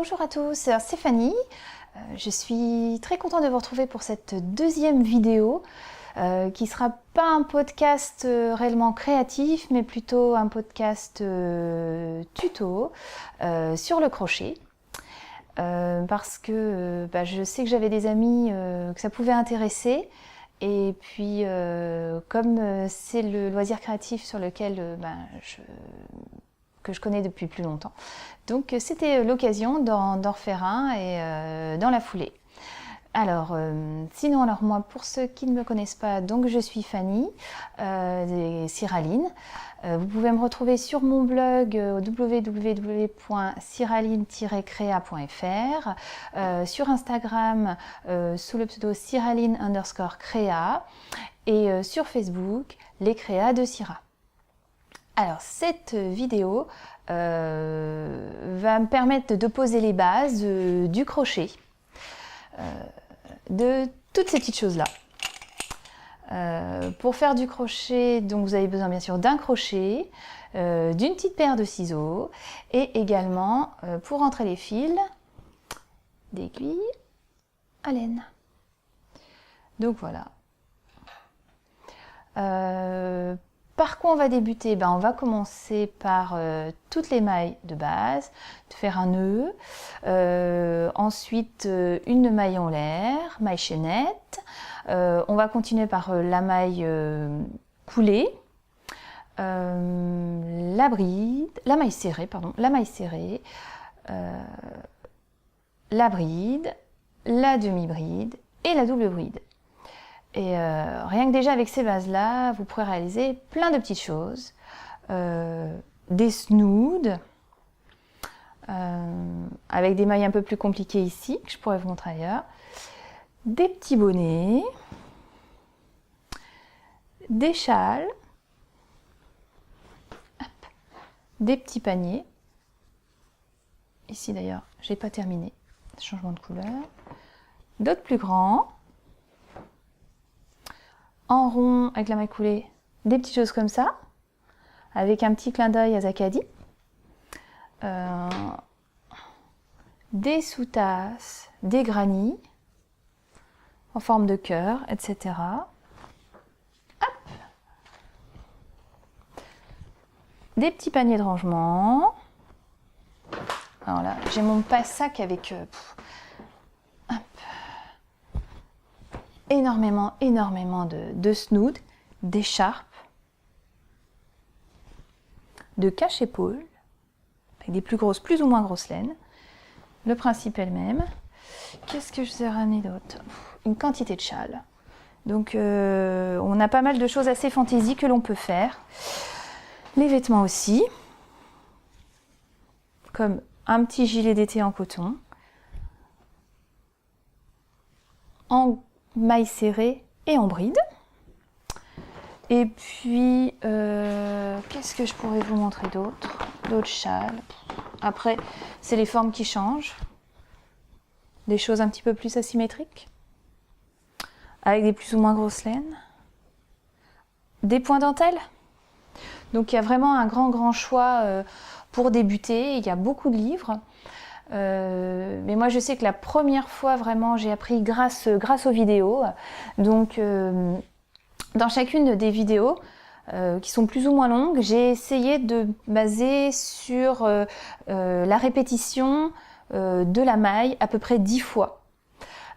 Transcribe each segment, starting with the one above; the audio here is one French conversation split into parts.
Bonjour à tous, c'est Fanny. Je suis très contente de vous retrouver pour cette deuxième vidéo qui ne sera pas un podcast réellement créatif, mais plutôt un podcast tuto sur le crochet. Parce que je sais que j'avais des amis que ça pouvait intéresser. Et puis, comme c'est le loisir créatif sur lequel que je connais depuis plus longtemps. Donc c'était l'occasion d'en refaire un et dans la foulée. Alors, moi, pour ceux qui ne me connaissent pas, donc je suis Fanny, des Cyraline. Vous pouvez me retrouver sur mon blog www.cyraline-créa.fr, sur Instagram sous le pseudo cyraline_créa et sur Facebook, les créas de Cyra. Alors cette vidéo va me permettre de poser les bases du crochet, de toutes ces petites choses-là. Pour faire du crochet, donc vous avez besoin bien sûr d'un crochet, d'une petite paire de ciseaux et également pour rentrer les fils, d'aiguilles à laine. Donc voilà. Par quoi on va débuter? On va commencer par toutes les mailles de base, de faire un nœud, ensuite une maille en l'air, maille chaînette, on va continuer par la maille coulée, la maille serrée, la bride, la demi-bride et la double bride. Et rien que déjà avec ces bases-là, vous pourrez réaliser plein de petites choses. Des snoods, avec des mailles un peu plus compliquées ici, que je pourrais vous montrer ailleurs. Des petits bonnets, des châles, des petits paniers. Ici d'ailleurs, j'ai pas terminé, changement de couleur. D'autres plus grands. En rond avec la maille coulée, des petites choses comme ça, avec un petit clin d'œil à Zacadie. Des sous-tasses, des granits en forme de cœur, etc. Hop. Des petits paniers de rangement. Alors là, j'ai mon passe-sac avec énormément de snoods, d'écharpes, de cache-épaules, avec des plus ou moins grosses laines. Le principe est le même. Qu'est-ce que je vous ai ramené d'autre? Une quantité de châles. Donc on a pas mal de choses assez fantaisie que l'on peut faire. Les vêtements aussi, comme un petit gilet d'été en coton, en maille serrée et en bride. Et puis, qu'est-ce que je pourrais vous montrer d'autre? D'autres châles. Après, c'est les formes qui changent. Des choses un petit peu plus asymétriques. Avec des plus ou moins grosses laines. Des points dentelle. Donc, il y a vraiment un grand choix pour débuter. Il y a beaucoup de livres. Mais moi je sais que la première fois vraiment j'ai appris grâce aux vidéos. Donc dans chacune des vidéos qui sont plus ou moins longues, j'ai essayé de baser sur la répétition de la maille à peu près 10 fois.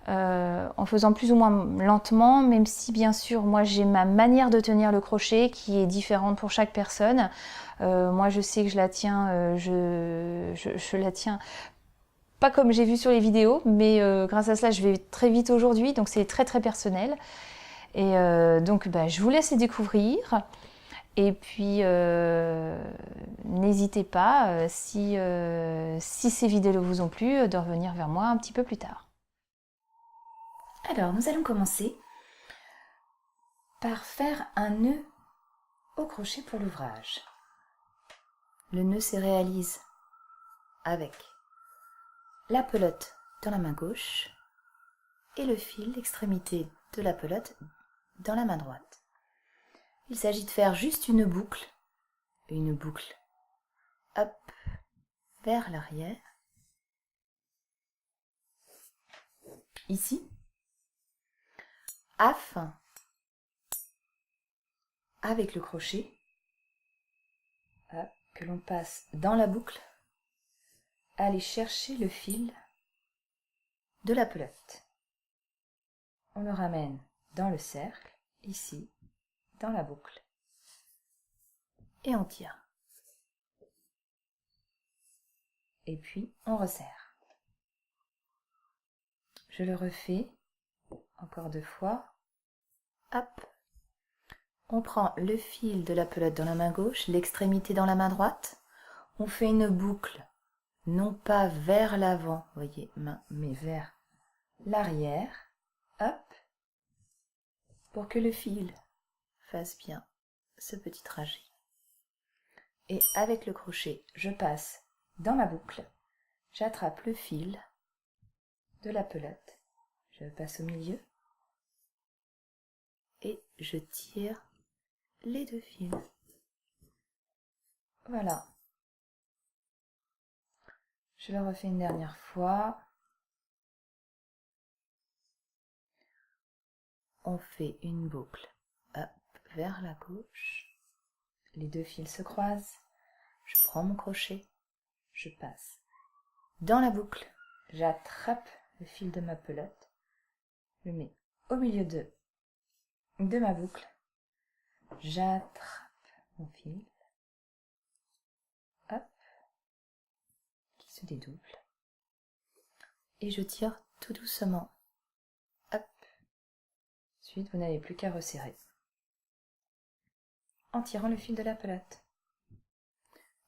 En faisant plus ou moins lentement, même si bien sûr moi j'ai ma manière de tenir le crochet qui est différente pour chaque personne. Moi je sais que je la tiens, je la tiens pas comme j'ai vu sur les vidéos, mais grâce à cela je vais très vite aujourd'hui, donc c'est très personnel. Et donc je vous laisse les découvrir. Et puis n'hésitez pas, si ces vidéos vous ont plu, de revenir vers moi un petit peu plus tard. Alors nous allons commencer par faire un nœud au crochet pour l'ouvrage. Le nœud se réalise avec la pelote dans la main gauche et le fil, l'extrémité de la pelote dans la main droite. Il s'agit de faire juste une boucle, hop, vers l'arrière, ici, afin, avec le crochet, que l'on passe dans la boucle, aller chercher le fil de la pelote. On le ramène dans le cercle, ici, dans la boucle, et on tire. Et puis on resserre. Je le refais encore 2 fois. Hop. On prend le fil de la pelote dans la main gauche, l'extrémité dans la main droite. On fait une boucle, non pas vers l'avant, voyez, main, mais vers l'arrière. Hop. Pour que le fil fasse bien ce petit trajet. Et avec le crochet, je passe dans ma boucle. J'attrape le fil de la pelote. Je passe au milieu. Et je tire les 2 fils. Voilà. Je le refais une dernière fois. On fait une boucle, hop, vers la gauche. Les 2 fils se croisent. Je prends mon crochet. Je passe dans la boucle. J'attrape le fil de ma pelote. Je le mets au milieu de ma boucle. J'attrape mon fil. Hop. Qui se dédouble. Et je tire tout doucement. Hop. Ensuite, vous n'avez plus qu'à resserrer en tirant le fil de la pelote.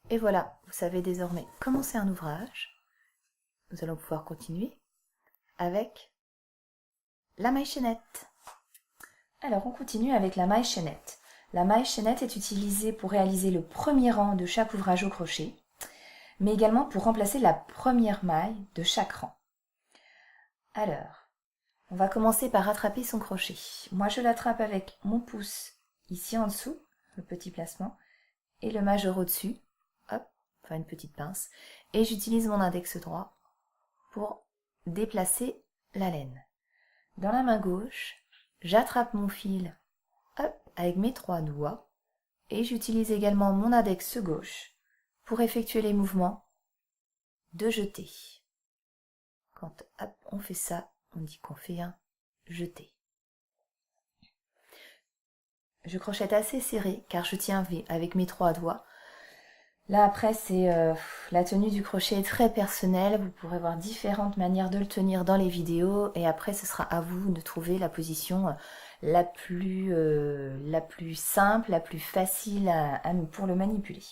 Et voilà, vous savez désormais commencer un ouvrage. Nous allons pouvoir continuer avec la maille chaînette. Alors, on continue avec la maille chaînette. La maille chaînette est utilisée pour réaliser le premier rang de chaque ouvrage au crochet, mais également pour remplacer la première maille de chaque rang. Alors, on va commencer par attraper son crochet. Moi, je l'attrape avec mon pouce ici en dessous, le petit placement, et le majeur au-dessus, hop, enfin une petite pince, et j'utilise mon index droit pour déplacer la laine. Dans la main gauche, j'attrape mon fil, hop, avec mes 3 doigts, et j'utilise également mon index gauche pour effectuer les mouvements de jeté. Quand hop, on fait ça, on dit qu'on fait un jeté. Je crochette assez serré car je tiens V avec mes 3 doigts. Là après, c'est la tenue du crochet est très personnelle. Vous pourrez voir différentes manières de le tenir dans les vidéos. Et après, ce sera à vous de trouver la position la plus simple, la plus facile pour le manipuler.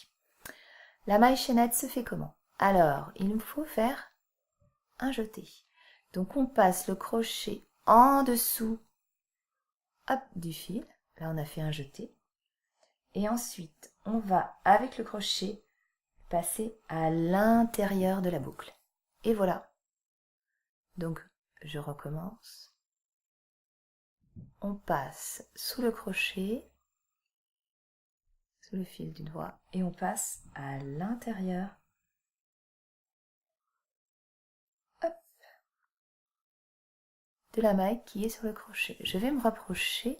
La maille chaînette se fait comment? Alors, il nous faut faire un jeté. Donc, on passe le crochet en dessous hop, du fil. Là, on a fait un jeté. Et ensuite, on va, avec le crochet, passer à l'intérieur de la boucle. Et voilà. Donc, je recommence. On passe sous le crochet, sous le fil du doigt, et on passe à l'intérieur. Hop. De la maille qui est sur le crochet. Je vais me rapprocher.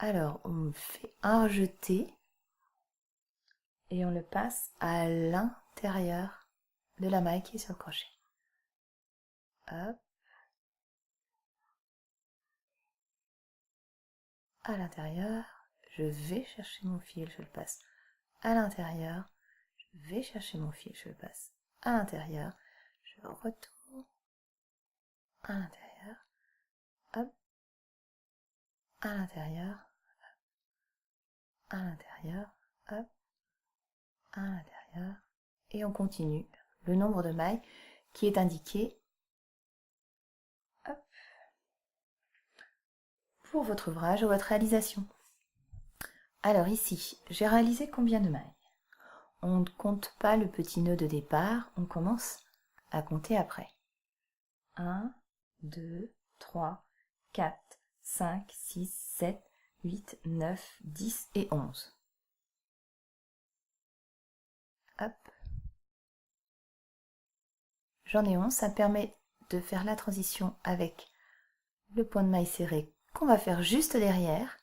Alors, on fait un jeté. Et on le passe à l'intérieur de la maille qui est sur le crochet. Hop. À l'intérieur, je vais chercher mon fil, je le passe à l'intérieur. Je vais chercher mon fil, je le passe à l'intérieur. Je retourne à l'intérieur. Hop. À l'intérieur. À l'intérieur. Hop. À l'intérieur. Et on continue le nombre de mailles qui est indiqué hop, pour votre ouvrage ou votre réalisation. Alors ici, j'ai réalisé combien de mailles? On ne compte pas le petit nœud de départ, on commence à compter après. 1, 2, 3, 4, 5, 6, 7, 8, 9, 10 et 11. Hop. J'en ai 11, ça me permet de faire la transition avec le point de maille serré qu'on va faire juste derrière.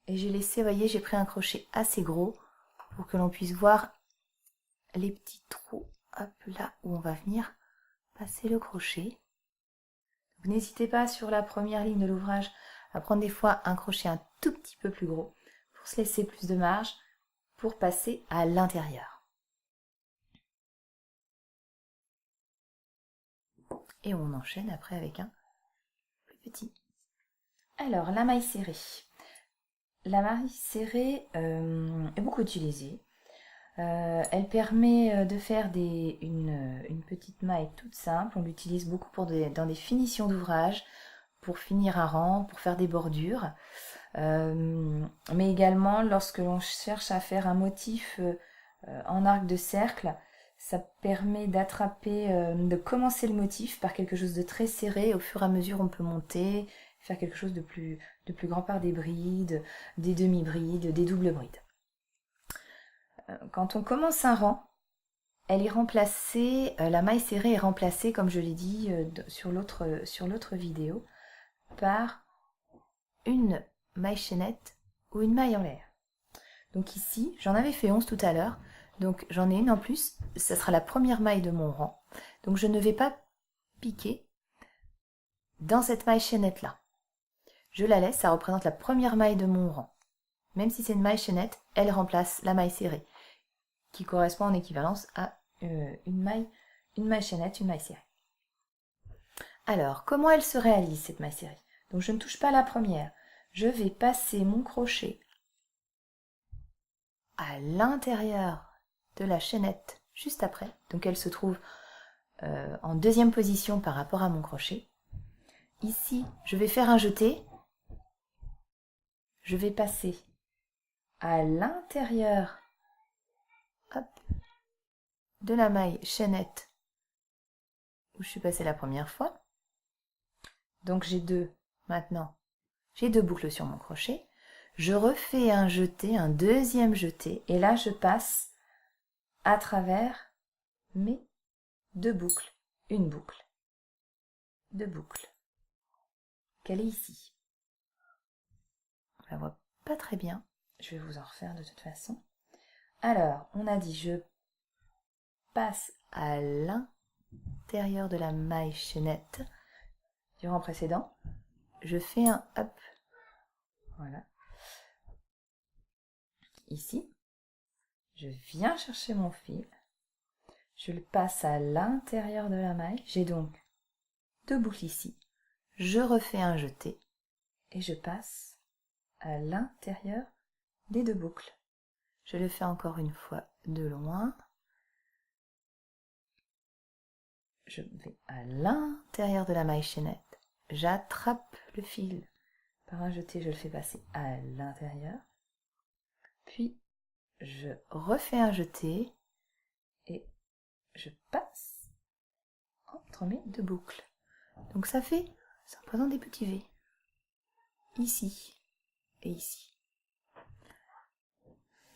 Et j'ai laissé, vous voyez, j'ai pris un crochet assez gros pour que l'on puisse voir les petits trous, hop, là où on va venir passer le crochet. N'hésitez pas sur la première ligne de l'ouvrage à prendre des fois un crochet un tout petit peu plus gros pour se laisser plus de marge pour passer à l'intérieur. Et on enchaîne après avec un plus petit. Alors, la maille serrée. La maille serrée est beaucoup utilisée. Elle permet de faire une petite maille toute simple. On l'utilise beaucoup dans des finitions d'ouvrage, pour finir un rang, pour faire des bordures. Mais également lorsque l'on cherche à faire un motif en arc de cercle, ça permet d'attraper, de commencer le motif par quelque chose de très serré. Au fur et à mesure, on peut monter, faire quelque chose de plus grand par des brides, des demi-brides, des doubles brides. Quand on commence un rang, elle est remplacée, la maille serrée est remplacée, comme je l'ai dit sur l'autre vidéo, par une maille chaînette ou une maille en l'air. Donc ici, j'en avais fait 11 tout à l'heure, donc j'en ai une en plus, ça sera la première maille de mon rang. Donc je ne vais pas piquer dans cette maille chaînette là. Je la laisse, ça représente la première maille de mon rang. Même si c'est une maille chaînette, elle remplace la maille serrée, qui correspond en équivalence à une maille chaînette, une maille serrée. Alors, comment elle se réalise cette maille serrée? Donc je ne touche pas la première. Je vais passer mon crochet à l'intérieur de la chaînette juste après. Donc elle se trouve en deuxième position par rapport à mon crochet. Ici, je vais faire un jeté. Je vais passer à l'intérieur de la maille chaînette où je suis passée la première fois. Donc j'ai deux boucles sur mon crochet. Je refais un jeté, un deuxième jeté, et là je passe à travers mes deux boucles, une boucle, deux boucles, qu'elle est ici. On la voit pas très bien, je vais vous en refaire de toute façon. Alors, on a dit je passe à l'intérieur de la maille chaînette du rang précédent, je fais un hop, voilà, ici, je viens chercher mon fil, je le passe à l'intérieur de la maille, j'ai donc deux boucles ici, je refais un jeté et je passe à l'intérieur des deux boucles. Je le fais encore une fois de loin. Je vais à l'intérieur de la maille chaînette, j'attrape le fil par un jeté, je le fais passer à l'intérieur, puis je refais un jeté et je passe entre mes deux boucles. Donc ça représente des petits V, ici et ici.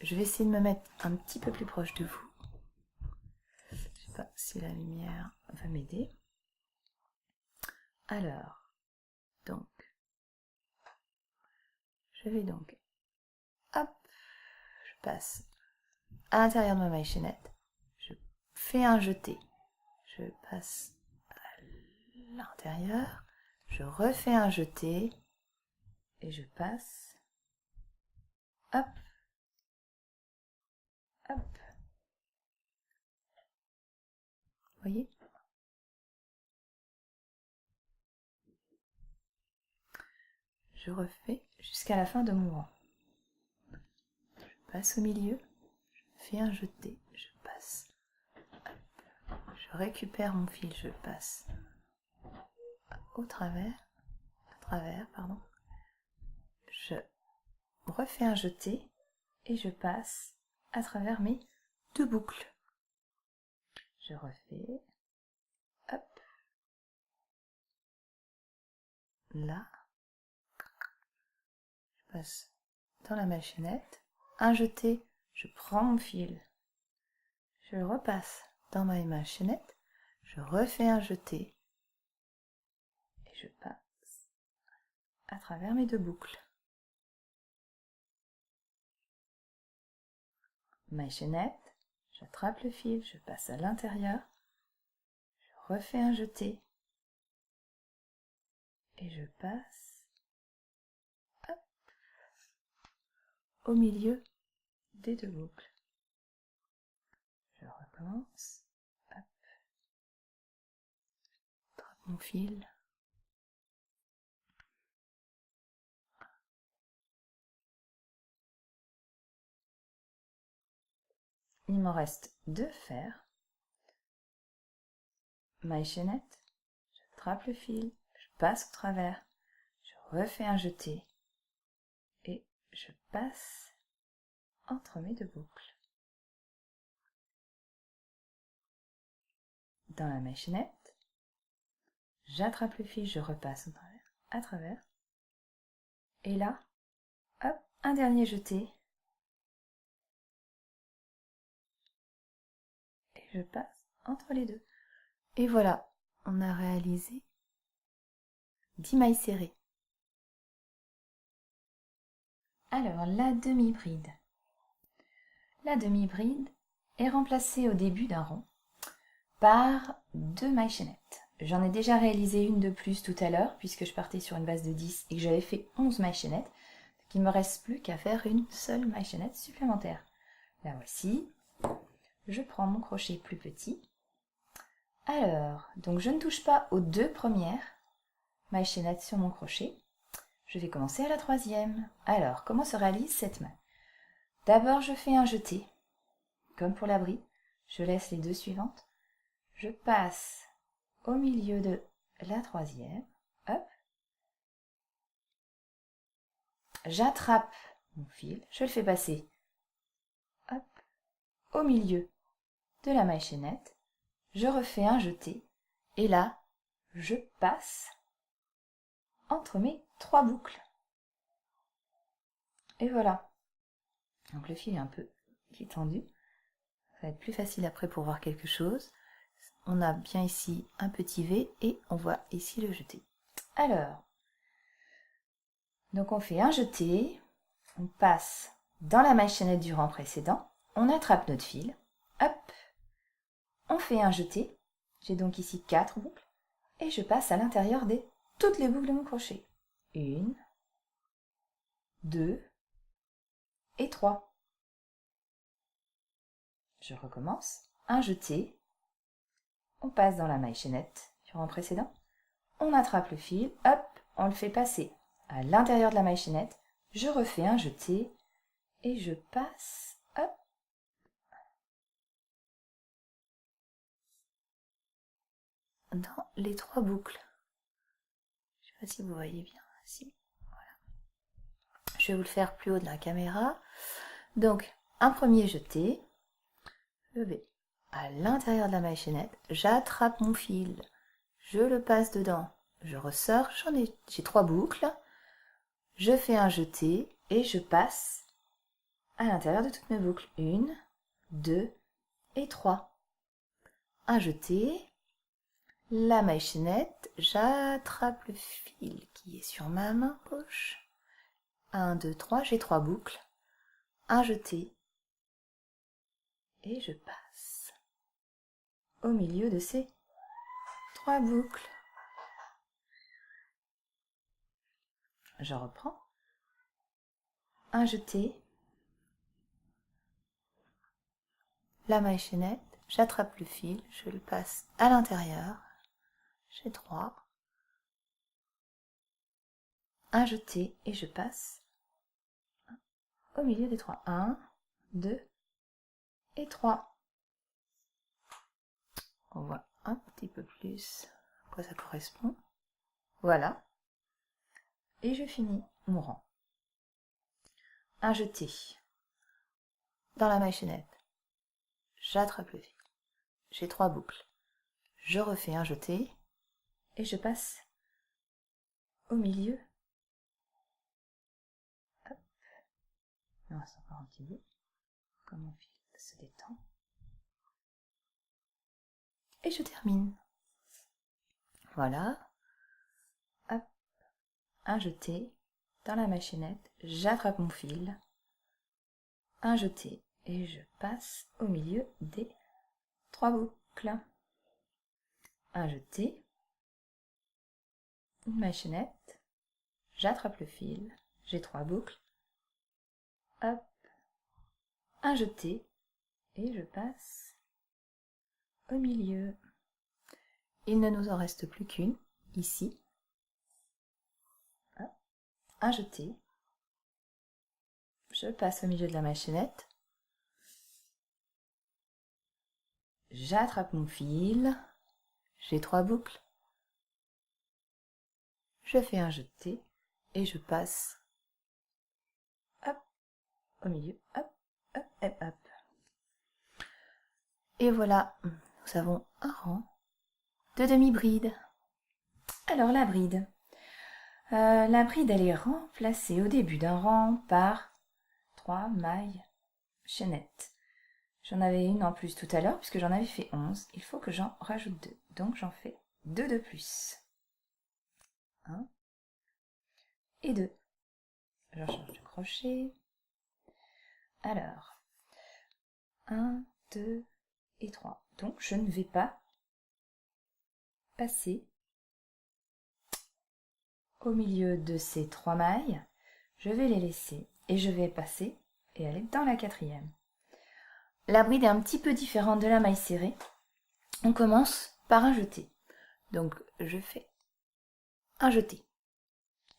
Je vais essayer de me mettre un petit peu plus proche de vous. Je ne sais pas si la lumière va m'aider. Alors, donc, je vais donc, hop, je passe à l'intérieur de ma maille chaînette, je fais un jeté, je passe à l'intérieur, je refais un jeté et je passe, hop, hop. Vous voyez? Je refais jusqu'à la fin de mon rang. Je passe au milieu, je fais un jeté, je passe, hop. Je récupère mon fil, je passe à travers, pardon. Je refais un jeté et je passe à travers mes deux boucles. Je refais, hop, là, je passe dans la maille chaînette, un jeté, je prends mon fil, je le repasse dans ma maille chaînette, je refais un jeté et je passe à travers mes 2 boucles. Maille chaînette, j'attrape le fil, je passe à l'intérieur, je refais un jeté et je passe hop, au milieu des 2 boucles. Je recommence, hop, attrape mon fil, il m'en reste 2 fers, maille chaînette, j'attrape le fil, je passe au travers, je refais un jeté et je passe entre mes 2 boucles. Dans la maille chaînette, j'attrape le fil, je repasse à travers, et là, hop, un dernier jeté, et je passe entre les 2. Et voilà, on a réalisé 10 mailles serrées. Alors, la demi-bride. La demi-bride est remplacée au début d'un rond par 2 mailles chaînettes. J'en ai déjà réalisé une de plus tout à l'heure, puisque je partais sur une base de 10 et que j'avais fait 11 mailles chaînettes. Donc il ne me reste plus qu'à faire une seule maille chaînette supplémentaire. La voici. Je prends mon crochet plus petit. Alors, donc je ne touche pas aux 2 premières mailles chaînettes sur mon crochet. Je vais commencer à la 3e. Alors, comment se réalise cette maille? D'abord, je fais un jeté, comme pour la bride. Je laisse les 2 suivantes. Je passe au milieu de la 3e. Hop. J'attrape mon fil, je le fais passer hop, au milieu de la maille chaînette. Je refais un jeté et là, je passe entre mes 3 boucles. Et voilà. Donc le fil est un peu tendu. Ça va être plus facile après pour voir quelque chose. On a bien ici un petit V et on voit ici le jeté. Alors, donc on fait un jeté, on passe dans la maille chaînette du rang précédent, on attrape notre fil, hop, on fait un jeté. J'ai donc ici 4 boucles et je passe à l'intérieur de toutes les boucles de mon crochet. 1, 2 et 3. Je recommence, un jeté, on passe dans la maille chaînette du rang précédent, on attrape le fil, hop, on le fait passer à l'intérieur de la maille chaînette, je refais un jeté et je passe, hop, dans les 3 boucles. Je ne sais pas si vous voyez bien, si, voilà. Je vais vous le faire plus haut de la caméra. Donc, un premier jeté, je vais à l'intérieur de la maille chaînette, j'attrape mon fil, je le passe dedans, je ressors, j'ai 3 boucles, je fais un jeté et je passe à l'intérieur de toutes mes boucles. 1, 2 et 3. Un jeté, la maille chaînette, j'attrape le fil qui est sur ma main gauche. 1, 2, 3, j'ai 3 boucles. Un jeté et je passe au milieu de ces 3 boucles. Je reprends. Un jeté, la maille chaînette, j'attrape le fil, je le passe à l'intérieur. J'ai 3. Un jeté et je passe au milieu des 3. 1, 2 et 3. On voit un petit peu plus à quoi ça correspond. Voilà. Et je finis mon rang. Un jeté dans la maille chaînette. J'attrape le fil. J'ai 3 boucles. Je refais un jeté et je passe au milieu. Hop. Non, c'est encore un petit bout. Comme mon fil se détend. et je termine. Voilà. Hop. Un jeté dans la machinette, j'attrape mon fil, un jeté et je passe au milieu des 3 boucles. Un jeté, une machinette, j'attrape le fil, j'ai 3 boucles, hop, un jeté et je passe au milieu. Il ne nous en reste plus qu'une, ici. Hop, un jeté, je passe au milieu de la machinette, j'attrape mon fil, j'ai 3 boucles, je fais un jeté et je passe hop, au milieu, hop, hop, hop, hop. Et voilà, nous avons un rang de demi-bride. Alors la bride. La bride, elle est remplacée au début d'un rang par 3 mailles chaînettes. J'en avais une en plus tout à l'heure, puisque j'en avais fait 11. Il faut que j'en rajoute 2. Donc j'en fais 2 de plus. 1 et 2. Je change de crochet. Alors, 1, 2 et 3. Donc je ne vais pas passer au milieu de ces 3 mailles. Je vais les laisser et je vais passer et aller dans la 4e. La bride est un petit peu différente de la maille serrée. On commence par un jeté. Donc je fais un jeté.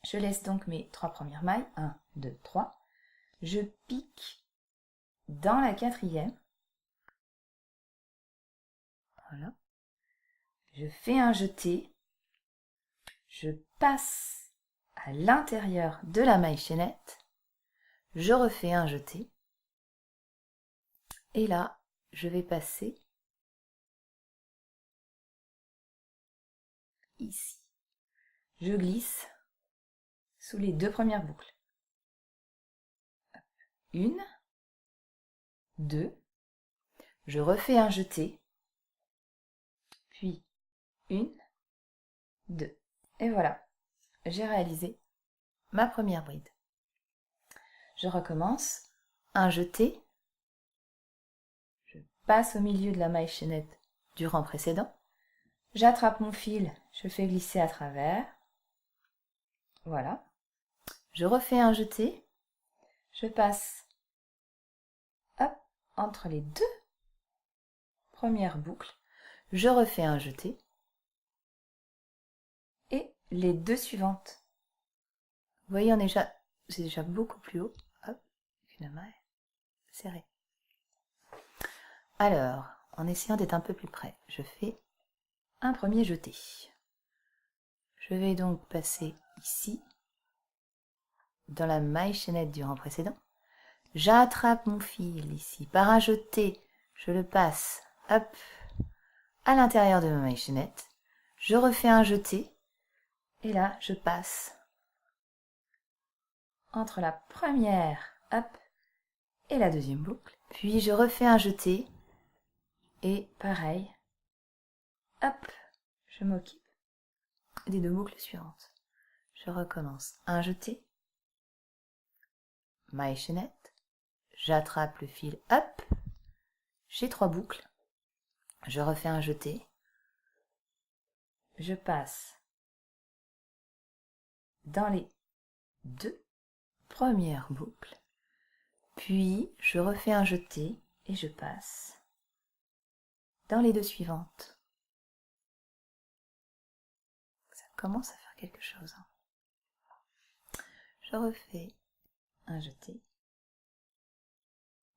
Je laisse donc mes 3 premières mailles. 1, 2, 3. Je pique dans la 4e. Voilà. Je fais un jeté. Je passe à l'intérieur de la maille chaînette. Je refais un jeté. Et là, je vais passer ici. Je glisse sous les 2 premières boucles. 1, 2. Je refais un jeté. Puis 1, 2. Et voilà, j'ai réalisé ma première bride. Je recommence. Un jeté. Je passe au milieu de la maille chaînette du rang précédent. J'attrape mon fil, je fais glisser à travers. Voilà. Je refais un jeté. Je passe hop, entre les 2 premières boucles. Je refais un jeté. Et les 2 suivantes. Vous voyez, c'est déjà beaucoup plus haut. Hop, une maille serrée. Alors, en essayant d'être un peu plus près, je fais un premier jeté. Je vais donc passer ici, dans la maille chaînette du rang précédent. J'attrape mon fil ici. Par un jeté, je le passe, hop, à l'intérieur de ma maille chaînette. Je refais un jeté. Et là, je passe entre la première, hop, et la deuxième boucle. Puis je refais un jeté. Et pareil, hop, je m'occupe des 2 boucles suivantes. Je recommence. Un jeté, maille chaînette, j'attrape le fil, hop, j'ai 3 boucles. Je refais un jeté. Je passe dans les 2 premières boucles. Puis je refais un jeté et je passe dans les 2 suivantes. Ça commence à faire quelque chose. Je refais un jeté.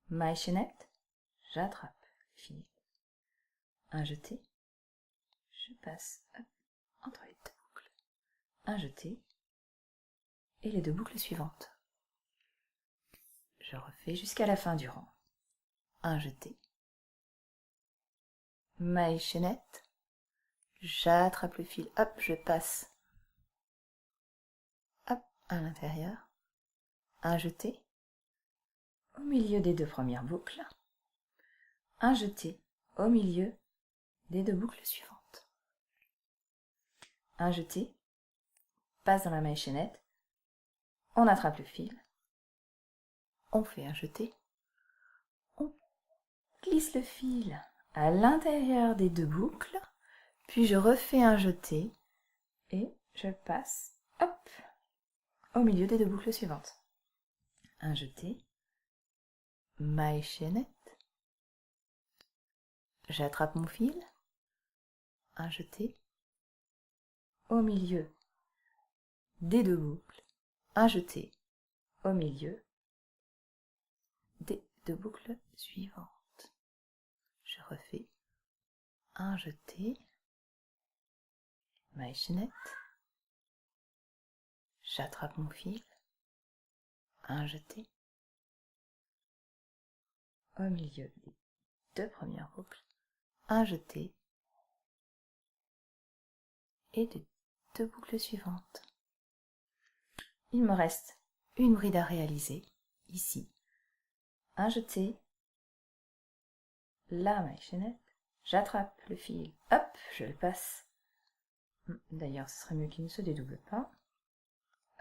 Maille chaînette, j'attrape le fil. Un jeté. Je passe hop, entre les 2 boucles. Un jeté. Et les 2 boucles suivantes. Je refais jusqu'à la fin du rang. Un jeté. Maille chaînette. J'attrape le fil, hop, je passe hop, à l'intérieur. Un jeté. Au milieu des 2 premières boucles. Un jeté au milieu des 2 boucles suivantes. Un jeté, passe dans la maille chaînette, on attrape le fil, on fait un jeté, on glisse le fil à l'intérieur des 2 boucles, puis je refais un jeté et je passe, hop, au milieu des 2 boucles suivantes. Un jeté, maille chaînette, j'attrape mon fil, un jeté, au milieu des 2 boucles, un jeté, au milieu des 2 boucles suivantes. Je refais un jeté, maille chaînette, j'attrape mon fil, un jeté, au milieu des 2 premières boucles, un jeté et des 2 boucles suivantes. Il me reste une bride à réaliser, ici. Un jeté, la maille chaînette, j'attrape le fil, hop, je le passe. D'ailleurs, ce serait mieux qu'il ne se dédouble pas.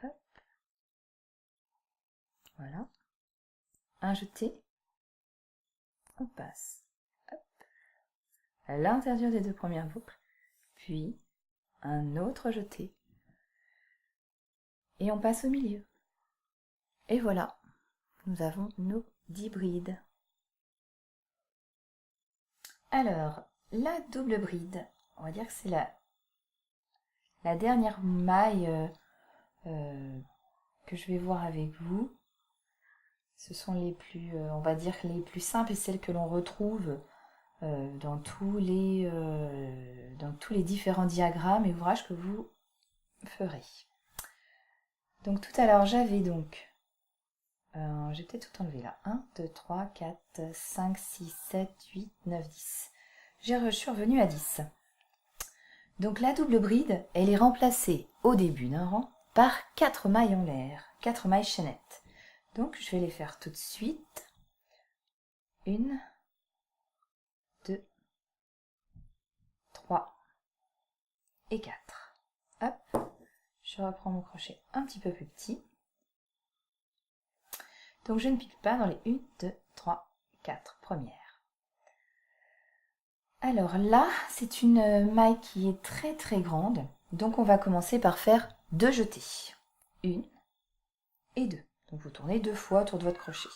Hop. Voilà. Un jeté, on passe, hop, à l'intérieur des 2 premières boucles, puis un autre jeté, et on passe au milieu. Et voilà, nous avons nos 10 brides. Alors, la double bride, on va dire que c'est la dernière maille que je vais voir avec vous. Ce sont les plus, on va dire, les plus simples et celles que l'on retrouve dans tous les différents diagrammes et ouvrages que vous ferez. Donc tout à l'heure, j'avais donc, j'ai peut-être tout enlevé là, 1, 2, 3, 4, 5, 6, 7, 8, 9, 10. Je suis revenue à 10. Donc la double bride, elle est remplacée au début d'un rang par 4 mailles en l'air, 4 mailles chaînettes. Donc je vais les faire tout de suite. 1, 2, 3 et 4. Hop, je reprends mon crochet un petit peu plus petit. Donc je ne pique pas dans les 1, 2, 3, 4 premières. Alors là, c'est une maille qui est très très grande. Donc on va commencer par faire 2 jetés. 1 et 2. Donc vous tournez 2 fois autour de votre crochet.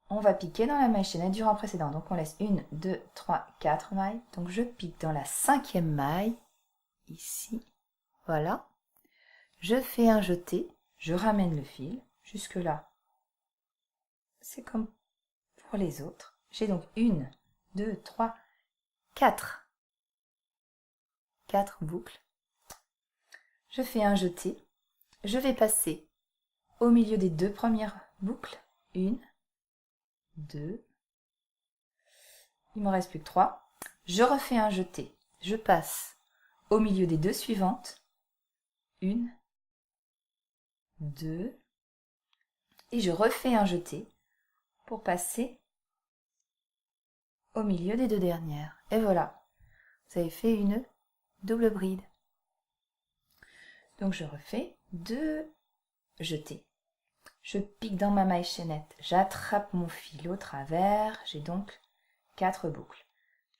On va piquer dans la maille chaînette du rang précédent. Donc on laisse 1, 2, 3, 4 mailles. Donc je pique dans la 5e maille, ici. Voilà. Je fais un jeté, je ramène le fil. Jusque là, c'est comme pour les autres. J'ai donc 1, 2, 3, 4. 4 boucles. Je fais un jeté. Je vais passer au milieu des 2 premières boucles. 1, 2. Il m'en reste plus que 3. Je refais un jeté. Je passe au milieu des 2 suivantes. 1, 2. Et je refais un jeté pour passer au milieu des 2 dernières. Et voilà. Vous avez fait une double bride. Donc je refais 2 jetés. Je pique dans ma maille chaînette, j'attrape mon fil au travers, j'ai donc 4 boucles.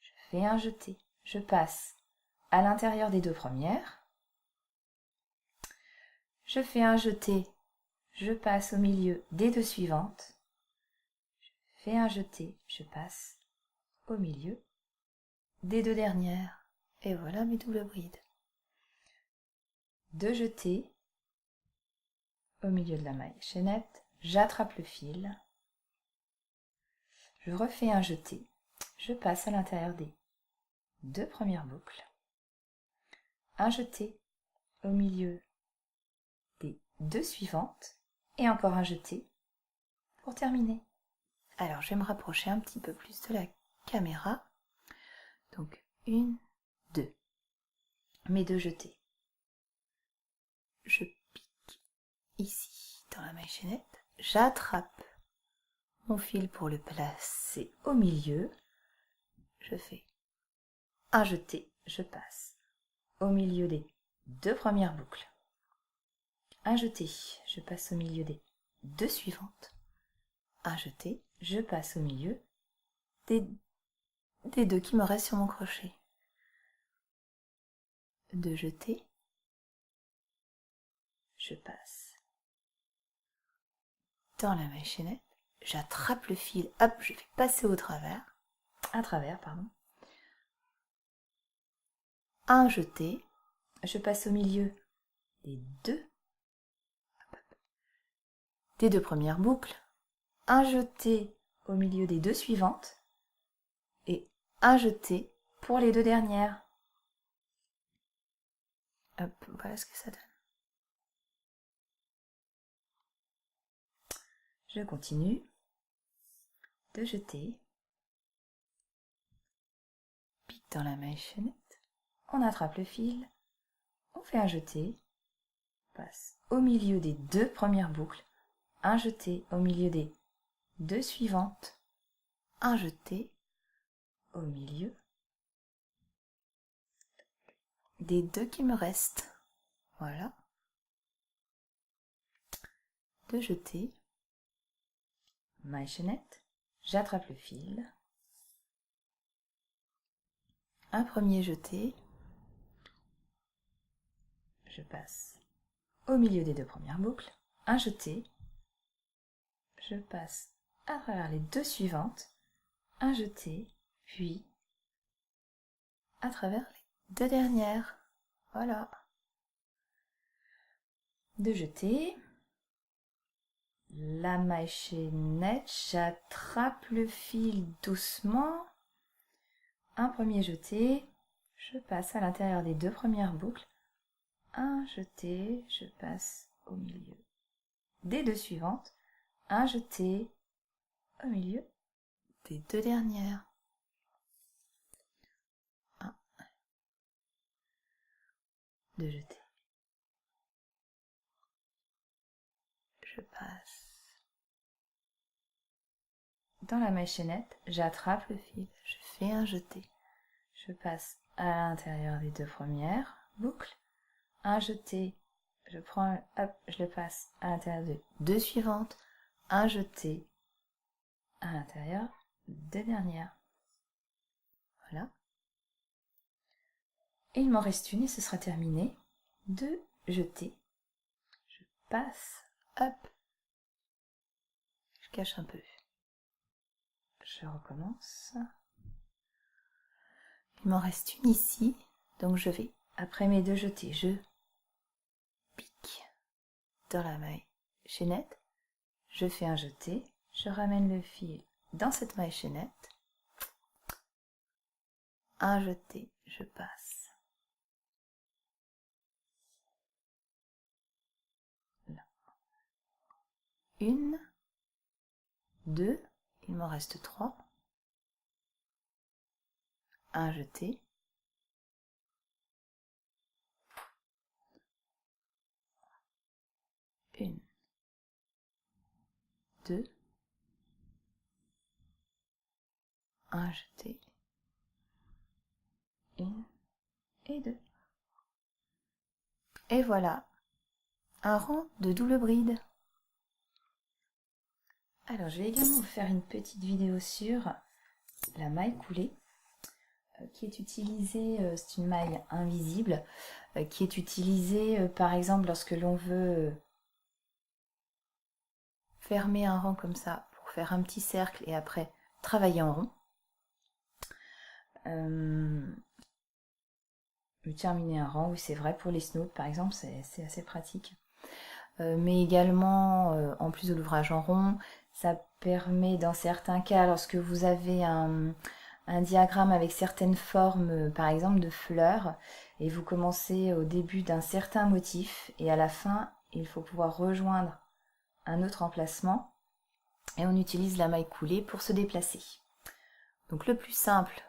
Je fais un jeté, je passe à l'intérieur des 2 premières. Je fais un jeté, je passe au milieu des 2 suivantes. Je fais un jeté, je passe au milieu des 2 dernières. Et voilà mes doubles brides. 2 jetés au milieu de la maille chaînette, j'attrape le fil, je refais un jeté, je passe à l'intérieur des 2 premières boucles, un jeté au milieu des 2 suivantes et encore un jeté pour terminer. Alors je vais me rapprocher un petit peu plus de la caméra. Donc 1, 2, mes 2 jetés. Je pique ici dans la maille chaînette, j'attrape mon fil pour le placer au milieu, je fais un jeté, je passe au milieu des 2 premières boucles. Un jeté, je passe au milieu des 2 suivantes. Un jeté, je passe au milieu des 2 qui me restent sur mon crochet. 2 jetés, je passe dans la maille chaînette, j'attrape le fil, hop, je vais passer à travers, pardon. Un jeté, je passe au milieu des 2 premières boucles, un jeté au milieu des 2 suivantes et un jeté pour les 2 dernières. Hop, voilà ce que ça donne. Je continue. 2 jetés. Pique dans la maille chaînette. On attrape le fil. On fait un jeté. On passe au milieu des 2 premières boucles. Un jeté au milieu des 2 suivantes. Un jeté au milieu des 2 qui me restent. Voilà. 2 jetés. Maille chaînette. J'attrape le fil. Un premier jeté. Je passe au milieu des 2 premières boucles. Un jeté. Je passe à travers les 2 suivantes. Un jeté. Puis à travers les 2 dernières. Voilà. 2 jetés. La maille chaînette, j'attrape le fil doucement. Un premier jeté, je passe à l'intérieur des 2 premières boucles. Un jeté, je passe au milieu des 2 suivantes. Un jeté au milieu des 2 dernières. 1, 2 jetés. Je passe dans la maille chaînette, j'attrape le fil, je fais un jeté. Je passe à l'intérieur des 2 premières boucles. Un jeté, je prends, hop, je le passe à l'intérieur des 2 suivantes. Un jeté à l'intérieur des 2 dernières. Voilà. Et il m'en reste une et ce sera terminé. 2 jetés. Je passe, hop. Je cache un peu. Je recommence. Il m'en reste une ici. Donc je vais, après mes 2 jetés, je pique dans la maille chaînette. Je fais un jeté. Je ramène le fil dans cette maille chaînette. Un jeté, je passe. Là. 1, 2, il m'en reste 3. Un jeté. Une, 2, un jeté. 1 et 2. Et voilà, un rang de double bride. Alors, je vais également vous faire une petite vidéo sur la maille coulée qui est utilisée, c'est une maille invisible, qui est utilisée par exemple lorsque l'on veut fermer un rang comme ça pour faire un petit cercle et après travailler en rond. Terminer un rang, oui c'est vrai, pour les snoods par exemple, c'est assez pratique. Mais également, en plus de l'ouvrage en rond, ça permet dans certains cas, lorsque vous avez un diagramme avec certaines formes, par exemple de fleurs, et vous commencez au début d'un certain motif, et à la fin, il faut pouvoir rejoindre un autre emplacement, et on utilise la maille coulée pour se déplacer. Donc le plus simple,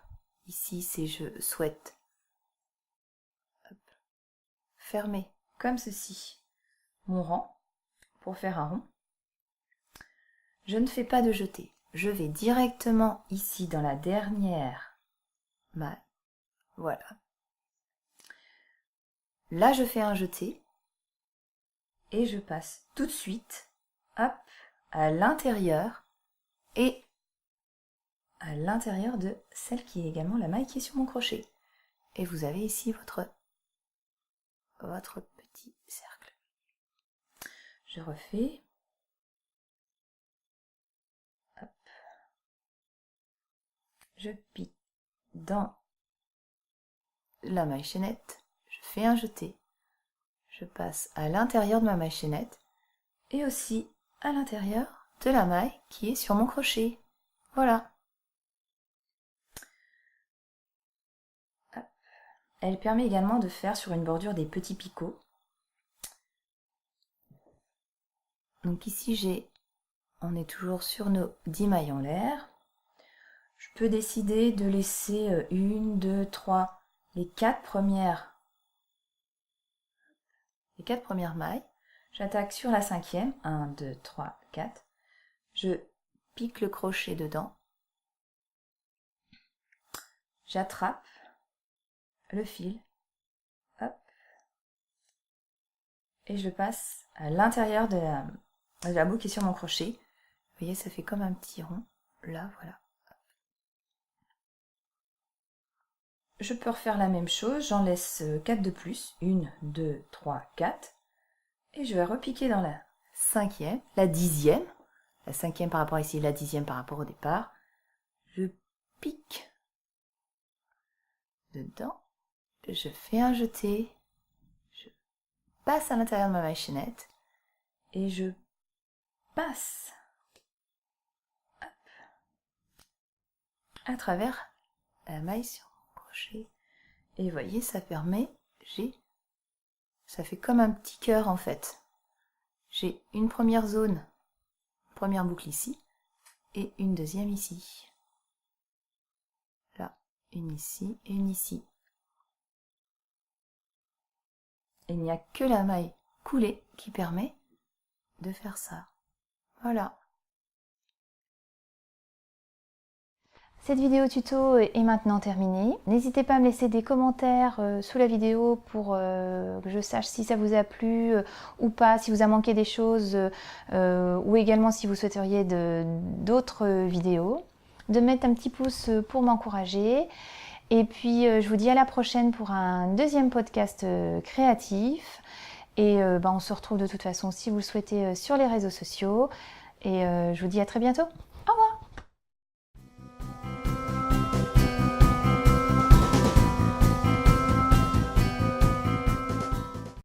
ici, c'est je souhaite fermer comme ceci mon rang pour faire un rond. Je ne fais pas de jeté. Je vais directement ici dans la dernière mailles. Voilà. Là, je fais un jeté et je passe tout de suite, hop, à l'intérieur et à l'intérieur de celle qui est également la maille qui est sur mon crochet. Et vous avez ici votre petit cercle. Je refais. Hop. Je pique dans la maille chaînette, je fais un jeté, je passe à l'intérieur de ma maille chaînette et aussi à l'intérieur de la maille qui est sur mon crochet. Voilà. Hop. Elle permet également de faire sur une bordure des petits picots. Donc ici on est toujours sur nos 10 mailles en l'air. Je peux décider de laisser 1, 2, 3, les 4 premières mailles. J'attaque sur la 5e, 1, 2, 3, 4. Je pique le crochet dedans. J'attrape le fil. Hop. Et je passe à l'intérieur de la boucle qui est sur mon crochet. Vous voyez, ça fait comme un petit rond. Là, voilà. Je peux refaire la même chose, j'en laisse 4 de plus, 1, 2, 3, 4, et je vais repiquer dans la 5e, la 10e, la 5e par rapport ici, la 10e par rapport au départ, je pique dedans, je fais un jeté, je passe à l'intérieur de ma maille chaînette, et je passe à travers la maille sur et vous voyez, ça permet, ça fait comme un petit cœur en fait. J'ai une première zone, première boucle ici, et une deuxième ici. Là, une ici et une ici. Et il n'y a que la maille coulée qui permet de faire ça. Voilà. Cette vidéo tuto est maintenant terminée. N'hésitez pas à me laisser des commentaires sous la vidéo pour que je sache si ça vous a plu ou pas, si vous a manqué des choses ou également si vous souhaiteriez d'autres vidéos. De mettre un petit pouce pour m'encourager. Et puis je vous dis à la prochaine pour un deuxième podcast créatif. Et on se retrouve de toute façon si vous le souhaitez sur les réseaux sociaux. Et je vous dis à très bientôt.